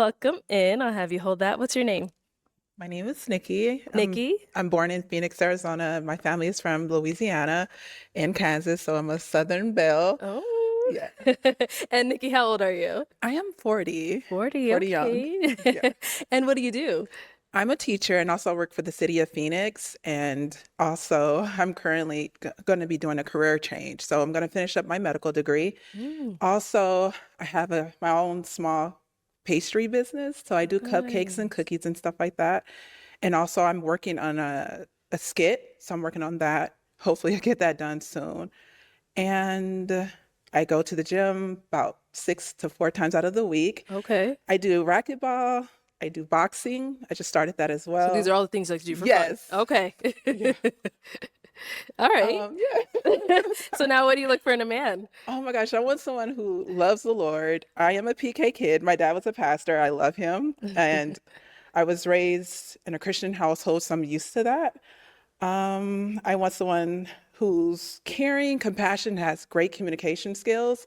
Welcome in. I'll have you hold that. What's your name? My name is Nikki. Nikki? I'm born in Phoenix, Arizona. My family is from Louisiana and Kansas, so I'm a Southern belle. Oh. Yeah. And Nikki, how old are you? I am 40, 40, 40 young. okay. Yeah. And what do you do? I'm a teacher and also work for the city of Phoenix. And also, I'm currently going to be doing a career change. So I'm going to finish up my medical degree. Mm, Also, I have my own small pastry business. So I do cupcakes and nice. cookies and stuff like that. And also, I'm working on a skit. So I'm working on that. Hopefully, I get that done soon. And I go to the gym about 6 to 4 times out of the week. Okay. I do racquetball. I do boxing. I just started that as So these well. are all the things that you do for fun. Yes. Okay. Yeah. All right. Yeah. So now what do you look for in a man? Oh my gosh, I want someone who loves the Lord. I am a PK kid. My dad was a pastor. I love him. And I was raised in a Christian household, so I'm used to that. I want someone who's caring, compassion, has great communication skills,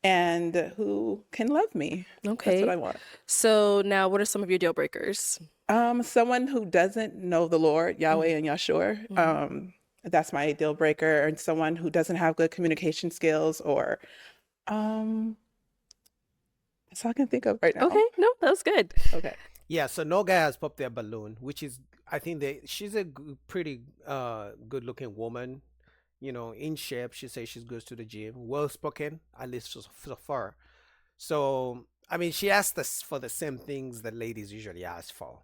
and who can love me. That's what Okay. I want. So now what are some of your deal breakers? Someone who doesn't know the Lord, Yahweh and Yahshua. That's my deal breaker. And someone who doesn't have good communication skills or um, that's all I can think of right now. Okay. No, that's good. Okay. Yeah, so no guy has popped their balloon, which is I think she's a pretty good looking woman, in shape. She says she goes to the gym, well spoken, at least so far. So I mean, she asked us for the same things that ladies usually ask for.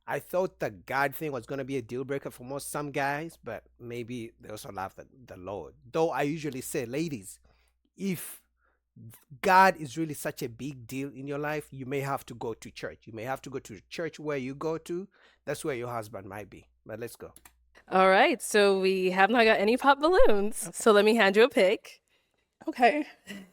I thought the God thing was gonna be a deal breaker for some guys, but maybe they also love the Lord. Though I usually say, ladies, if God is really such a big deal in your life, you may have to go to church. You may have to go to church where you go to. That's where your husband might be. But let's go. All right. So we have not got any pop balloons. So let me hand you a pick. Okay.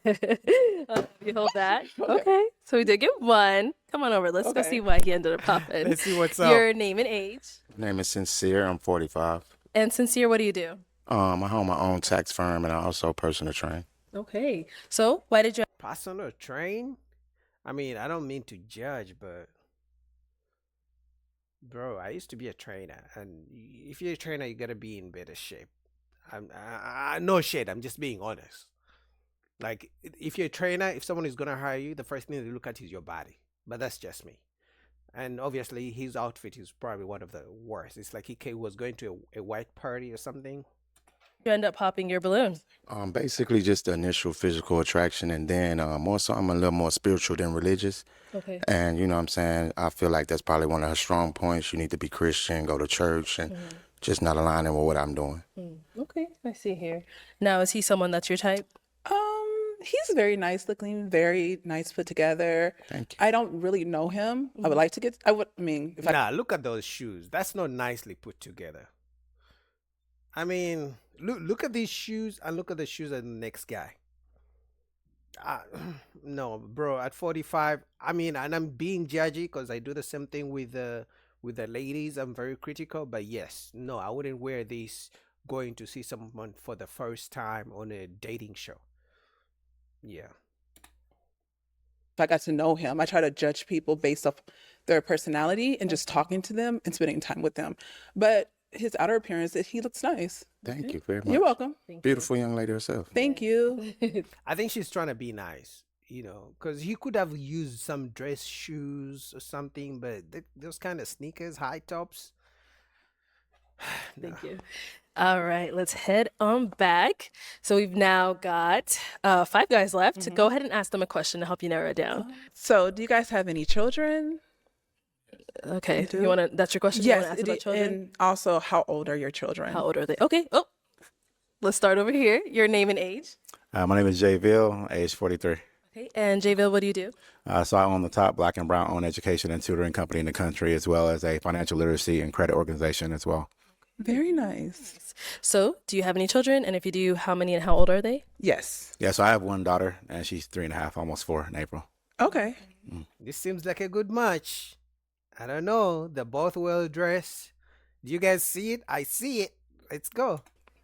You hold that. Okay. So we did get one. Come on over. Let's go Okay. see why he ended up popping. Let's see what's up. Your name and age. My name is Sincere. I'm 45. And Sincere, what do you do? I own my own tax firm and I also personal train. Okay. So why did you Personal train? I mean, I don't mean to judge, but bro, I used to be a trainer, and if you're a trainer, you gotta be in better shape. No shit. I'm just being honest. Like, if you're a trainer, if someone is gonna hire you, the first thing they look at is your body. But that's just me. And obviously, his outfit is probably one of the worst. It's like he was going to a white party or something. end up popping your balloon? Basically just the initial physical attraction, and then more so I'm a little more spiritual than religious. Okay. And you know what I'm saying? I feel like that's probably one of her strong points. You need to be Christian, go to church, and just not aligning with what I'm doing. Okay. I see here. Now, is he someone that's your type? He's very nice looking, very nice put together. Thank you. I don't really know him. I would like to I mean, if I Nah, look at those shoes. That's not nicely put together. I mean, look at these shoes and look at the shoes of the next guy. No, bro, at 45, I mean, and I'm being judgy because I do the same thing with the ladies. I'm very critical, but yes, no, I wouldn't wear these going to see someone for the first time on a dating show. Yeah. I got to know him, I try to judge people based off their personality and just talking to them and spending time with them. But his outer appearance, he looks nice. Thank you very much. You're welcome. Beautiful young lady herself. Thank you. I think she's trying to be nice, because he could have used some dress shoes or something, but those kind of sneakers, high tops. Thank you. All right, let's head on back. So we've now got 5 guys left. Go ahead and ask them a question to help you narrow it down. So, do you guys have any children? Okay, do? you want to? That's your question. You wanna Yes. ask about children? And also, how old are your children? How old are they? Okay. Oh, let's start over here. Your name and age. My name is Jville, age 43. Okay. And Jville, what do you do? So I own the top Black and brown owned education and tutoring company in the country, as well as a financial literacy and credit organization as well. Very nice. So, do you have any children? And if you do, how many and how old are they? Yes. Yeah, so I have one daughter, and she's 3.5, almost 4 in April. Okay. This seems like a good match. I don't know. They're both well dressed. Do you guys see it? I see it. Let's go.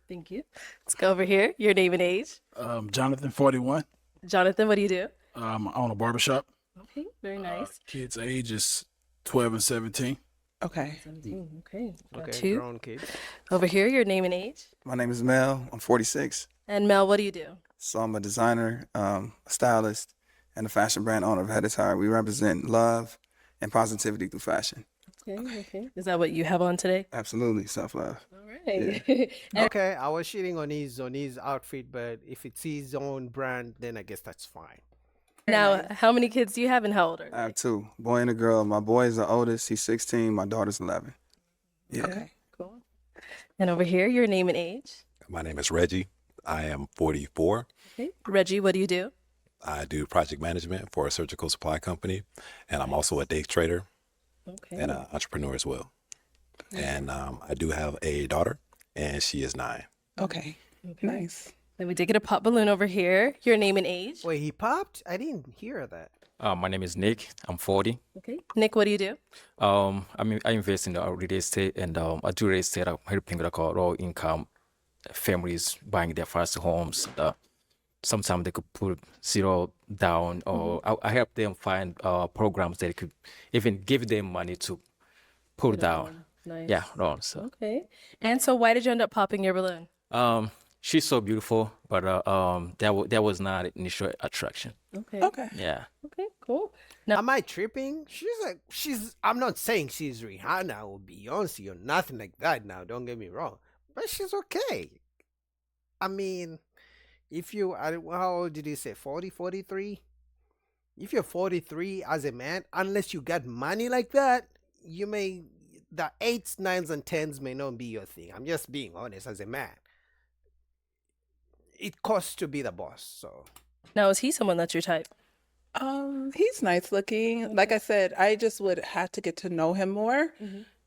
Thank you. Let's go over here. Your name and age. Jonathan, 41. Jonathan, what do you do? I own a barbershop. Okay, very nice. Kids' age is 12 and 17. Okay. 17. Okay, got Okay, two. grown kids. Over here, your name and age. My name is Mel. I'm 46. And Mel, what do you do? So I'm a designer, a stylist, and a fashion brand owner of Head is High. We represent love and positivity through fashion. Okay. Is that what you have on today? Absolutely, self-love. All right. Okay, I was shitting on his outfit, but if it's his own brand, then I guess that's fine. Now, how many kids do you have and how old are I they? have two, boy and a girl. My boy is the oldest. He's 16. My daughter's 11. Yeah. Okay. Cool. And over here, your name and age. My name is Reggie. I am 44. Okay. Reggie, what do you do? I do project management for a surgical supply company, and I'm also a day trader Okay. and an entrepreneur as well. And I do have a daughter, and she is 9. Okay. Nice. Then we did get a pop balloon over here. Your name and age. Wait, he popped? I didn't hear that. My name is Nick. I'm 40. Okay. Nick, what do you do? I invest in the real estate, and I do real estate. I'm helping like low income families buying their first homes. Sometimes they could put zero down, or I help them find programs that could even give them money to put down. Nice. Yeah, loan. So Okay. And so why did you end up popping your balloon? she's so beautiful, but that was not initial attraction. Okay. Okay. Yeah. Okay, cool. Am I tripping? I'm not saying she's Rihanna or Beyonce or nothing like that now, don't get me wrong. But she's okay. I mean, how old did you say? 40, 43? If you're 43 as a man, unless you got money like that, the 8s, 9s, and 10s may not be your thing. I'm just being honest as a man. It costs to be the boss, so. Now, is he someone that's your type? He's nice looking. Like I said, I just would have to get to know him more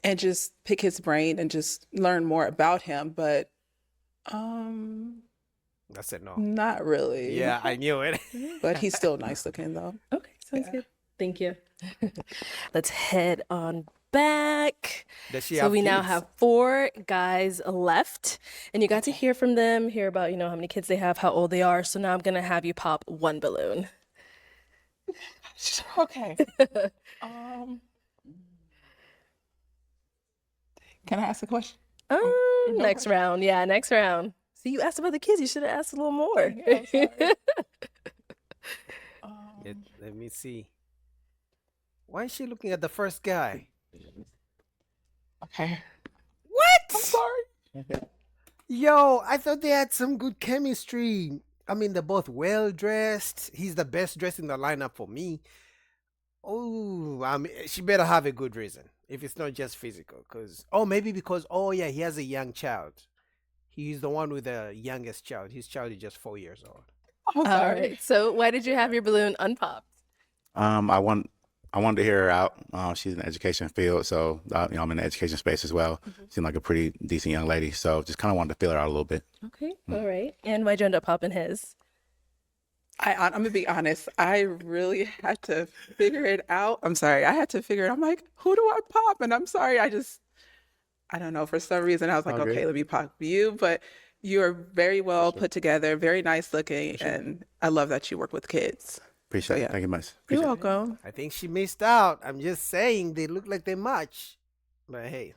and just pick his brain and just learn more about him. But I said no. not really. Yeah, I knew it. But he's still nice looking though. Okay, sounds good. Thank you. Let's head on back. Does she So have we now kids? have 4 guys left, and you got to hear from them, hear about, how many kids they have, how old they are. So now I'm gonna have you pop 1 balloon. Okay. Can I ask a question? Next round. Yeah, next round. See, you asked about the kids. You should have asked a little more. Yeah, I'm sorry. Let me see. Why is she looking at the first guy? Okay. What? I'm sorry. Yo, I thought they had some good chemistry. I mean, they're both well dressed. He's the best dressed in the lineup for me. Oh, I mean, she better have a good reason if it's not just physical. Maybe because he has a young child. He's the one with the youngest child. His child is just 4 years old. I'm All sorry. right. So why did you have your balloon unpopped? I wanted to hear her out. She's in the education field, so I'm in the education space as well. Seemed like a pretty decent young lady, so just kind of wanted to feel her out a little bit. Okay. All right. And why'd you end up popping his? I'm gonna be honest. I really had to figure it out. I'm sorry. I had to figure it. I'm like, who do I pop? And I'm sorry. I don't know. For some reason, I was like, All good. okay, let me pop you. But you are very well put together, very nice looking, and I love that you work with kids. Appreciate yeah. it. Thank you much. You're Appreciate it. welcome. I think she missed out. I'm just saying they look like they match. But hey,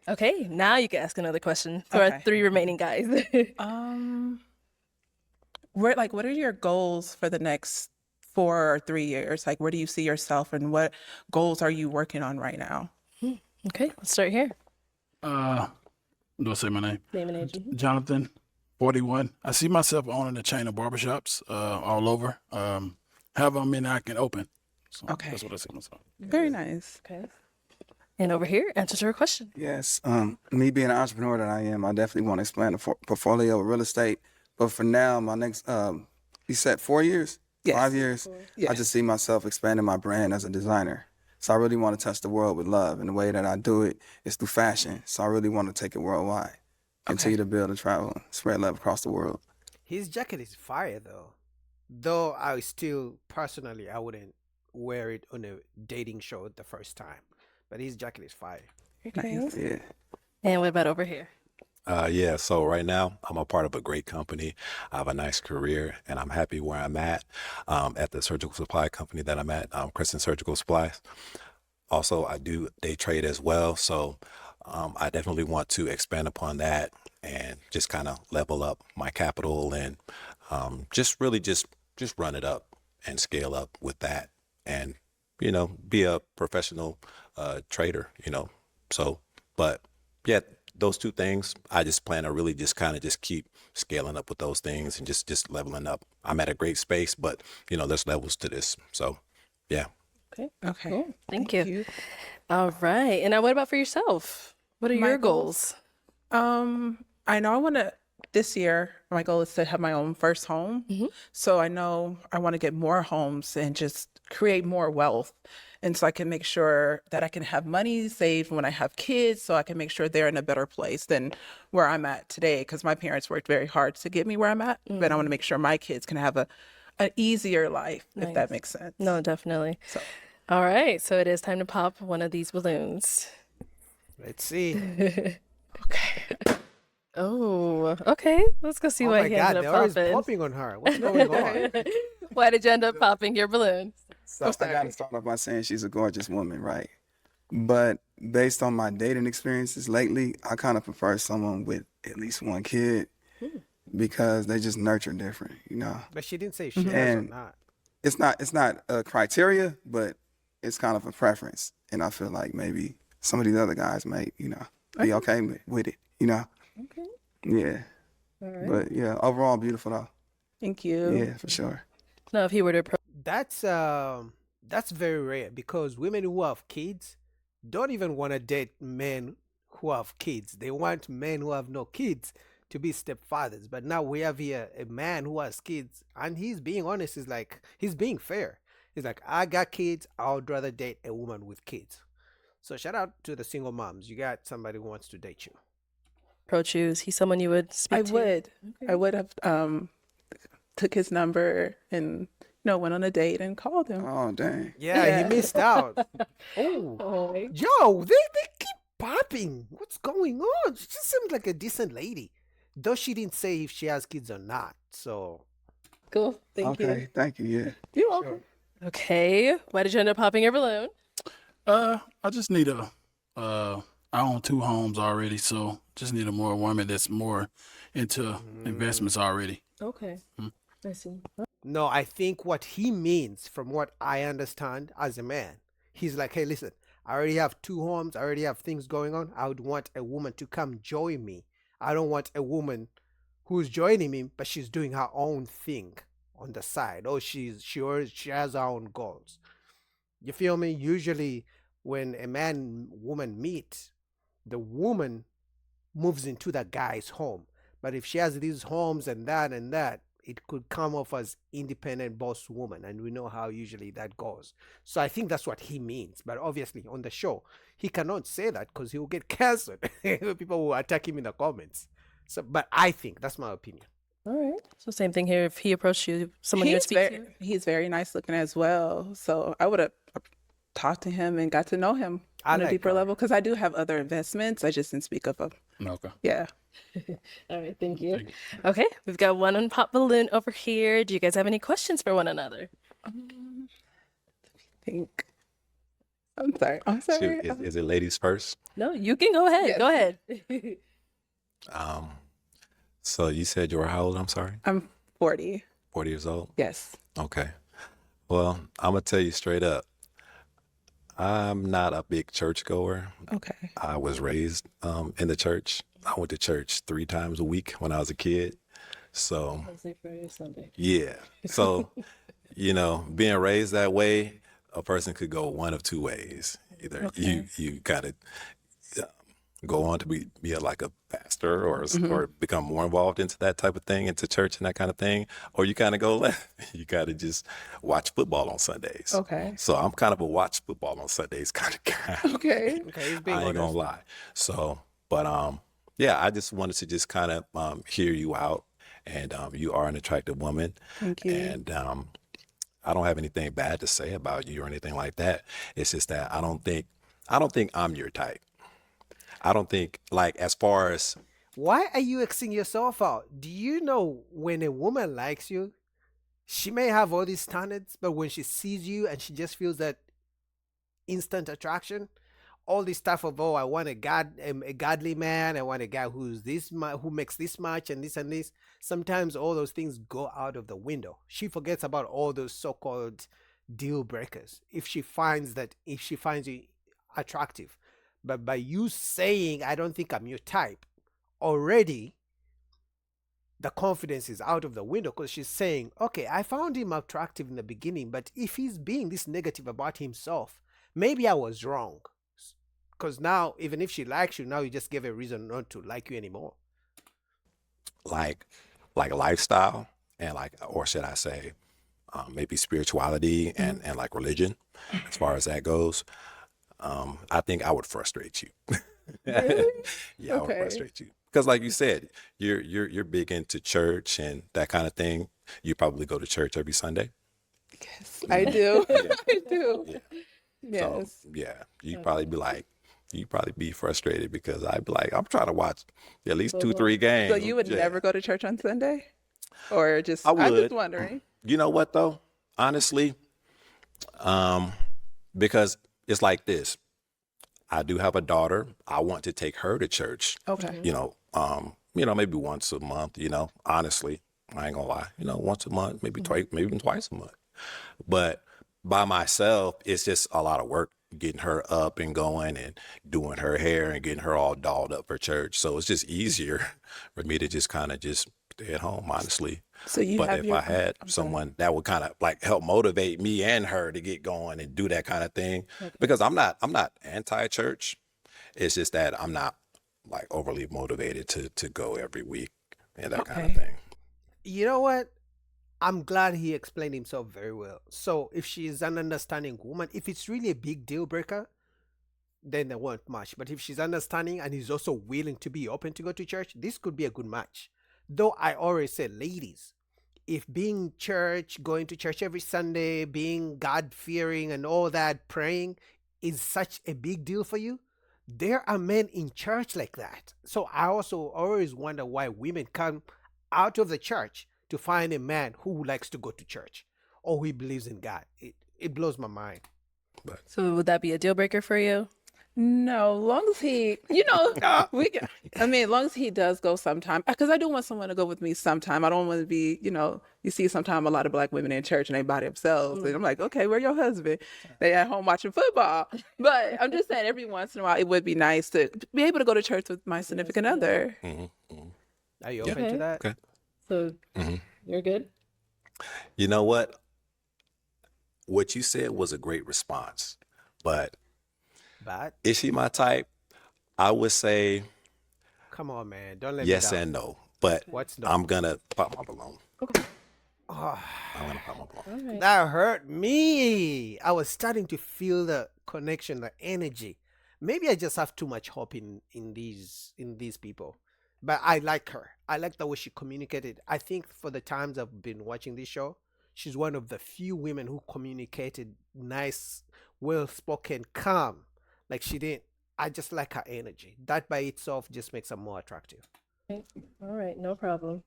Okay. Now you can ask another question for our Okay. 3 remaining guys. What are your goals for the next 4 or 3 years? Like, where do you see yourself, and what goals are you working on right now? Okay. Let's start here. Do I say my name? Name and age. Jonathan, 41. I see myself owning a chain of barbershops all over. However many I can open. So Okay. That's what I see myself. Very nice. Okay. And over here, answer to her question. Yes. Me being an entrepreneur that I am, I definitely want to expand the portfolio of real estate. But for now, my next, you said 4 years? Yes. 5 years? Yes. I just see myself expanding my brand as a designer. So I really want to touch the world with love. And the way that I do it is through fashion. So I really want to take it worldwide. Continue to build and travel, spread love across the world. his jacket is fire though. Though I still personally I wouldn't wear it on a dating show the first time. But his jacket is fire. Nice. Yeah. And what about over here? Yeah, so right now I'm a part of a great company. I have a nice career and I'm happy where I'm at the surgical supply company that I'm at, Crescent Surgical Supplies. Also, I do day trade as well. So I definitely want to expand upon that and just kind of level up my capital and just really just run it up and scale up with that and, be a professional trader, So, but yeah, those two things, I just plan to really just kind of just keep scaling up with those things and just leveling up. I'm at a great space, but there's levels to this. So, yeah. Okay. Okay. Cool. Thank you. All right. And now what about for yourself? What are My your goals? I know I want to, this year, my goal is to have my own first home. So I know I want to get more homes and just create more wealth. And so I can make sure that I can have money saved when I have kids, so I can make sure they're in a better place than where I'm at today. Because my parents worked very hard to get me where I'm at, but I want to make sure my kids can have an easier life, if that makes sense. No, definitely. So, All right. So it is time to pop one of these balloons. Let's see. okay. Oh, okay. Let's go see Oh why my he God, ended they're up always popping. popping on her. What's going on? Why did you end up popping your balloon? So I sorry. gotta start off by saying she's a gorgeous woman, right? But based on my dating experiences lately, I kind of prefer someone with at least one kid because they just nurture different, But she didn't say if she has or And not. it's not a criteria, but it's kind of a preference. And I feel like maybe some of these other guys might, be okay with it, Okay. Yeah. All right. But yeah, overall beautiful though. Thank you. Yeah, for sure. Now, if he were to approach, That's very rare because women who have kids don't even want to date men who have kids. They want men who have no kids to be stepfathers. But now we have here a man who has kids, and he's being honest. He's being fair. He's like, I got kids. I would rather date a woman with kids. So shout out to the single moms. You got somebody who wants to date you. you, is he someone you would speak I to? would. I would have took his number and went on a date and called him. Oh dang. Yeah, he missed out. Oh, Oh, yo, they keep popping. What's going on? She just seems like a decent lady, though she didn't say if she has kids or not. So cool. Thank Okay, you. thank you. Yeah. You're welcome. Okay. Why did you end up popping your balloon? I just need I own 2 homes already, so just need a more woman that's more into investments already. Okay. I see. no, I think what he means, from what I understand as a man, he's like, hey, listen, I already have 2 homes. I already have things going on. I would want a woman to come join me. I don't want a woman who's joining me, but she's doing her own thing on the side. Oh, she has her own goals. You feel me? Usually, when a man and woman meet, the woman moves into the guy's home. But if she has these homes and that, it could come off as independent boss woman, and we know how usually that goes. So I think that's what he means. But obviously, on the show, he cannot say that because he will get canceled. People will attack him in the comments. So, but I think that's my opinion. All right. So same thing here. If he approached you, someone you would speak to? He's very nice looking as well. So I would have talked to him and got to know him on a like deeper her. level because I do have other investments. I just didn't speak of them. Okay. Yeah. All right. Thank you. Okay. We've got one unpopped balloon over here. Do you guys have any questions for one another? Think. I'm sorry. I'm sorry. Is it ladies first? No, you can go ahead. Yes. Go ahead. So you said you were how old? I'm sorry. I'm 40. 40 years old. Yes. Okay. Well, I'm gonna tell you straight up. I'm not a big churchgoer. Okay. I was raised in the church. I went to church 3 times a week when I was a kid. So Wednesday, Friday, Sunday. yeah. So being raised that way, a person could go one of 2 ways. Either you kind of go on to be like a pastor or become more involved into that type of thing, into church and that kind of thing, or you kind of go left. You kind of just watch football on Sundays. Okay. So I'm kind of a watch football on Sundays kind of guy. Okay. Okay, he's being I ain't honest. gonna lie. So, but yeah, I just wanted to just kind of hear you out, and you are an attractive woman. Thank you. And I don't have anything bad to say about you or anything like that. It's just that I don't think I'm your type. I don't think, like, as far as Why are you Xing yourself out? Do you know when a woman likes you, she may have all these standards, but when she sees you and she just feels that instant attraction, all this stuff of, oh, I want a godly man, I want a guy who's who makes this much and this. Sometimes all those things go out of the window. She forgets about all those so-called deal breakers if she finds you attractive. But by you saying, I don't think I'm your type, already the confidence is out of the window, because she's saying, okay, I found him attractive in the beginning, but if he's being this negative about himself, maybe I was wrong. Because now, even if she likes you, now you just give a reason not to like you anymore. Like lifestyle and or should I say, maybe spirituality and like religion, as far as that goes. I think I would frustrate you. Really? Yeah, I would frustrate you. Because like you said, you're big into church and that kind of thing. You probably go to church every Sunday. Yes, I do. Yeah. I do. Yeah. Yes. So yeah, you'd probably be frustrated because I'd be like, I'm trying to watch at least 2-3 games. So you would never go to church on Sunday? Or just, I would. I'm just wondering. You know what though? Honestly, because it's like this. I do have a daughter. I want to take her to church. Okay. Maybe once a month, honestly, I ain't gonna lie, once a month, maybe twice, maybe even twice a month. But by myself, it's just a lot of work getting her up and going and doing her hair and getting her all dolled up for church. So it's just easier for me to just kind of just stay at home, honestly. So you But have if your, I had someone that would kind of like help motivate me and her to get going and do that kind of thing, because I'm not anti-church. It's just that I'm not like overly motivated to go every week and that kind of thing. You know what? I'm glad he explained himself very well. So if she is an understanding woman, if it's really a big deal breaker, then there won't much. But if she's understanding and is also willing to be open to go to church, this could be a good match. Though I always say, ladies, if being going to church every Sunday, being God-fearing and all that, praying is such a big deal for you, there are men in church like that. So I also always wonder why women come out of the church to find a man who likes to go to church or who believes in God. It blows my mind. So would that be a deal breaker for you? no, long as he, as long as he does go sometime, because I do want someone to go with me sometime. I don't want to be, you see sometime a lot of Black women in church and they by themselves. And I'm like, okay, where your husband? They at home watching football. But I'm just saying every once in a while, it would be nice to be able to go to church with my significant other. Are you open to that? Okay. So you're good? You know what? What you said was a great response, but is she my type? I would say Come on, man. Don't let yes me down. and no, but What's no? I'm gonna pop my balloon. Oh, I'm gonna pop my balloon. All right. that hurt me. I was starting to feel the connection, the energy. Maybe I just have too much hope in these people. But I like her. I like the way she communicated. I think for the times I've been watching this show, she's one of the few women who communicated nice, well-spoken, calm. Like she didn't. I just like her energy. That by itself just makes her more attractive. All right, no problem.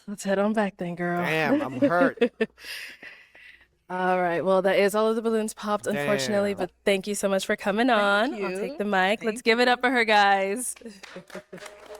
Let's head on back then, girl. Damn, I'm hurt. All right. Well, that is all of the balloons popped, unfortunately, Damn. but thank you so much for coming on. I'll take the mic. Let's give it up for her, guys.